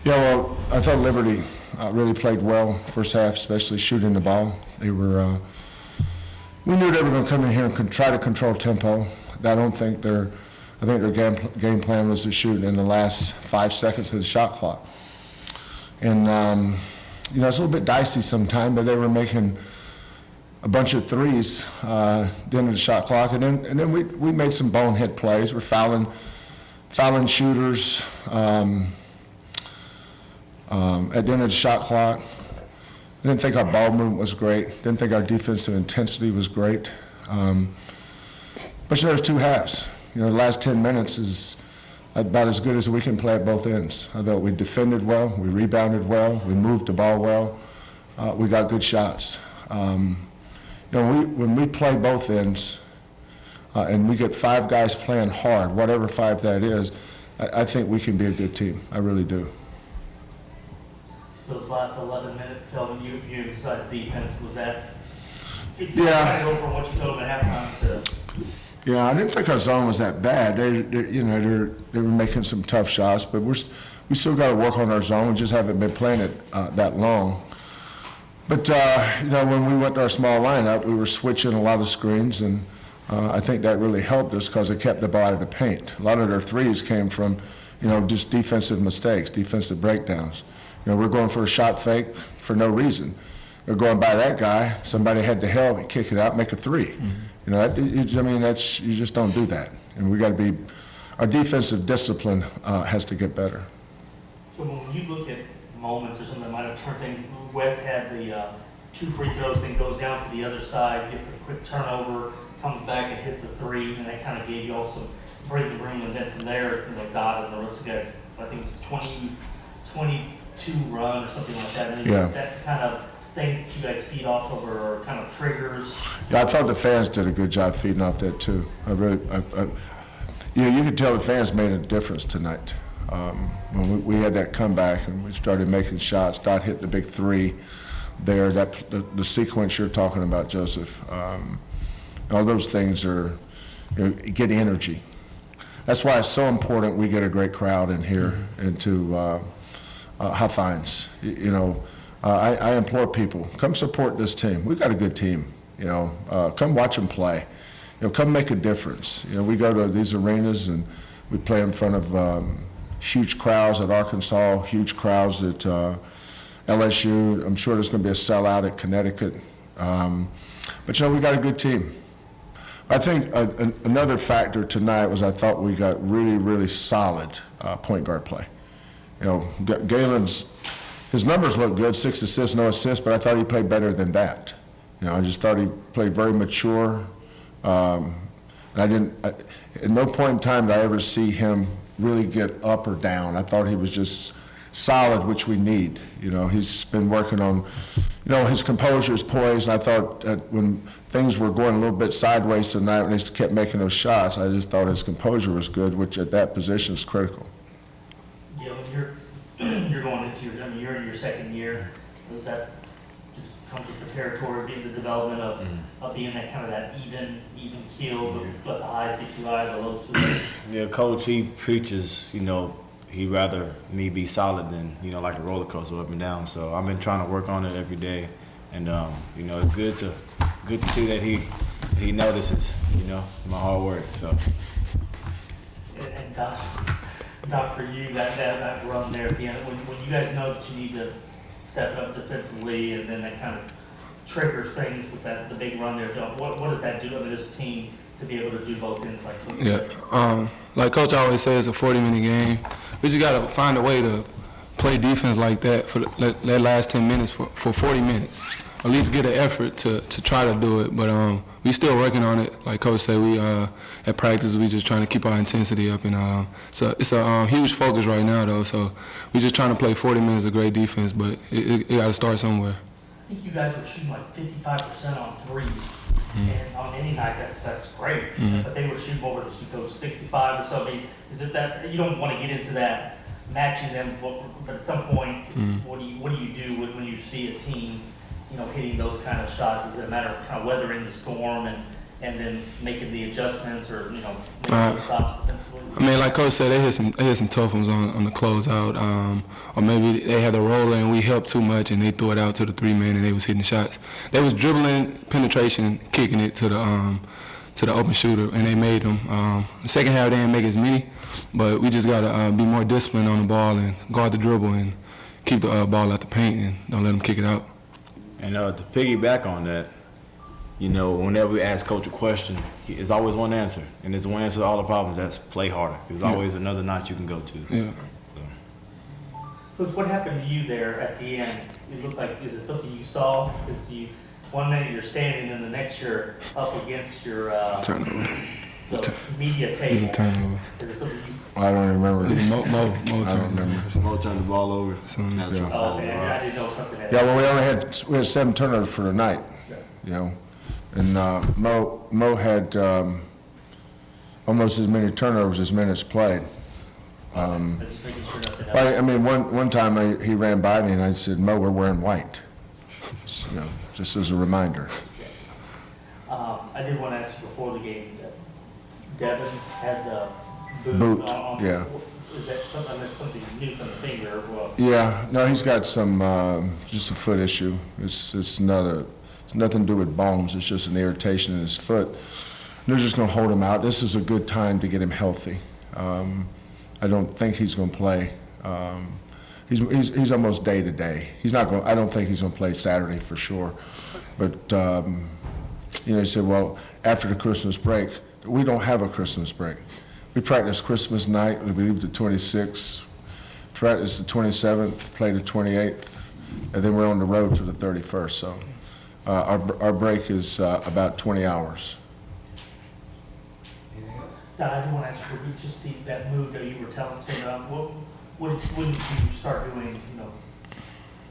Yeah, well, I thought Liberty really played well first half, especially shooting the ball. They were, we knew they were going to come in here and try to control tempo. I think their game plan was to shoot in the last 5 seconds of the shot clock. And, it's a little bit dicey sometimes, but they were making a bunch of threes at the end of the shot clock. And then we made some bonehead plays. We're fouling shooters at the end of the shot clock. I didn't think our ball movement was great. Didn't think our defensive intensity was great. But there's two halves. The last 10 minutes is about as good as we can play at both ends. I thought we defended well, we rebounded well, we moved the ball well, we got good shots. When we play both ends and we get 5 guys playing hard, whatever 5 that is, I think we can be a good team. I really do. Those last 11 minutes, Kelvin, you emphasized defense. Was that? Yeah. Go from what you told them at halftime to. Yeah, I didn't think our zone was that bad. They were making some tough shots, but we still got to work on our zone. We just haven't been playing it that long. But when we went to our small lineup, we were switching a lot of screens, and I think that really helped us because it kept the ball out of the paint. A lot of their threes came from, just defensive mistakes, defensive breakdowns. We're going for a shot fake for no reason. They're going by that guy. Somebody had to help, kick it out, make a three. Mm-hmm. You just don't do that. And we got to be. Our defensive discipline has to get better. So when you look at moments or something that might have turned things, Wes had the 2 free throws, then goes down to the other side, gets a quick turnover, comes back and hits a 3, and that kind of gave you all some breathing room. And then from there, God and the rest of the guys, I think it was 22 run or something like that. And yeah. That kind of things that you guys feed off of or kind of triggers. Yeah, I thought the fans did a good job feeding off that too. You could tell the fans made a difference tonight. When we had that comeback and we started making shots, Dot hit the big 3 there. The sequence you're talking about, Joseph. All those things are get energy. That's why it's so important we get a great crowd in here into Hawthorne. I implore people, come support this team. We've got a good team. Come watch them play. Come make a difference. We go to these arenas and we play in front of huge crowds at Arkansas, huge crowds at LSU. I'm sure there's going to be a sellout at Connecticut. But we got a good team. I think another factor tonight was I thought we got really, really solid point guard play. Galen's, his numbers look good, 6 assists, no assists, but I thought he played better than that. I just thought he played very mature. And at no point in time did I ever see him really get up or down. I thought he was just solid, which we need. He's been working on, his composure, his poise, and I thought when things were going a little bit sideways tonight, when he kept making those shots, I just thought his composure was good, which at that position is critical. Yeah, when you're going into you're in your second year, does that just comes with the territory, being the development of being that kind of that even keel, let the highs get too high, the lows too low? Yeah, Coach, he preaches, he'd rather me be solid than, like a roller coaster up and down. So I've been trying to work on it every day. And, it's good to see that he notices, my hard work. So. And Doc, for you, that run there at the end, when you guys know that you need to step up defensively and then that kind of triggers things with the big run there, what does that do to this team to be able to do both ends like Coach? Yeah, like Coach always says, it's a 40-minute game. We just got to find a way to play defense like that for that last 10 minutes for 40 minutes. At least get an effort to try to do it, but we still working on it. Like Coach said, we at practice we just trying to keep our intensity up, and so it's a huge focus right now though. So we just trying to play 40 minutes of great defense, but it got to start somewhere. I think you guys were shooting like 55% on threes, and on any night that's great. But they were shooting over to coach 65 or something. Is it that you don't want to get into that matching them, but at some point, what do you do when you see a team, hitting those kind of shots? Is it a matter of kind of weathering the storm and and then making the adjustments or, making Uh, those stops defensively? I mean, like Coach said, they hit some tough ones on the closeout, or maybe they had a roller and we helped too much and they threw it out to the 3-man and they was hitting shots. They was dribbling, penetration, kicking it to the open shooter, and they made them. The second half they didn't make as many, but we just gotta be more disciplined on the ball and guard the dribble and keep the ball out the paint and don't let them kick it out. And to piggyback on that, whenever we ask Coach a question, there's always one answer, and there's one answer to all the problems. That's play harder. There's always another notch you can go to. Yeah. Coach, what happened to you there at the end? It looked like, is it something you saw? Because one minute you're standing and the next you're up against your Turnover. the media It was table. a turnover. Is it something you? I don't remember. Mo I don't remember. Mo turned the ball over. Something like that. Oh, okay, I didn't know something had. Yeah, well, we had 7 turnovers for the night, and Mo had almost as many turnovers as minutes played. I'm just making sure nothing else. I mean, one time he ran by me and I said, "Mo, we're wearing white," just as a reminder. I did want to ask you before the game, Devin had the Boot, on. yeah. Is that something new from the finger or what? Yeah, no, he's got some just a foot issue. It's nothing to do with bones. It's just an irritation in his foot. They're just going to hold him out. This is a good time to get him healthy. I don't think he's going to play. He's almost day to day. He's not going. I don't think he's going to play Saturday for sure. But he said, well, after the Christmas break, we don't have a Christmas break. We practice Christmas night. We leave the 26th, practice the 27th, play the 28th, and then we're on the road to the 31st. So our break is about 20 hours. Don, I do want to ask you, just that move that you were telling me, when did you start doing,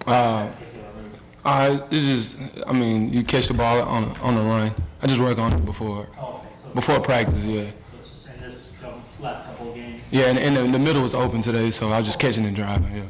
that particular move? It's just, I mean, you catch the ball on the run. I just work on it before Oh, okay, so. practice, yeah. So it's just in this last couple of games? Yeah, and the middle was open today, so I was just catching and driving, yeah.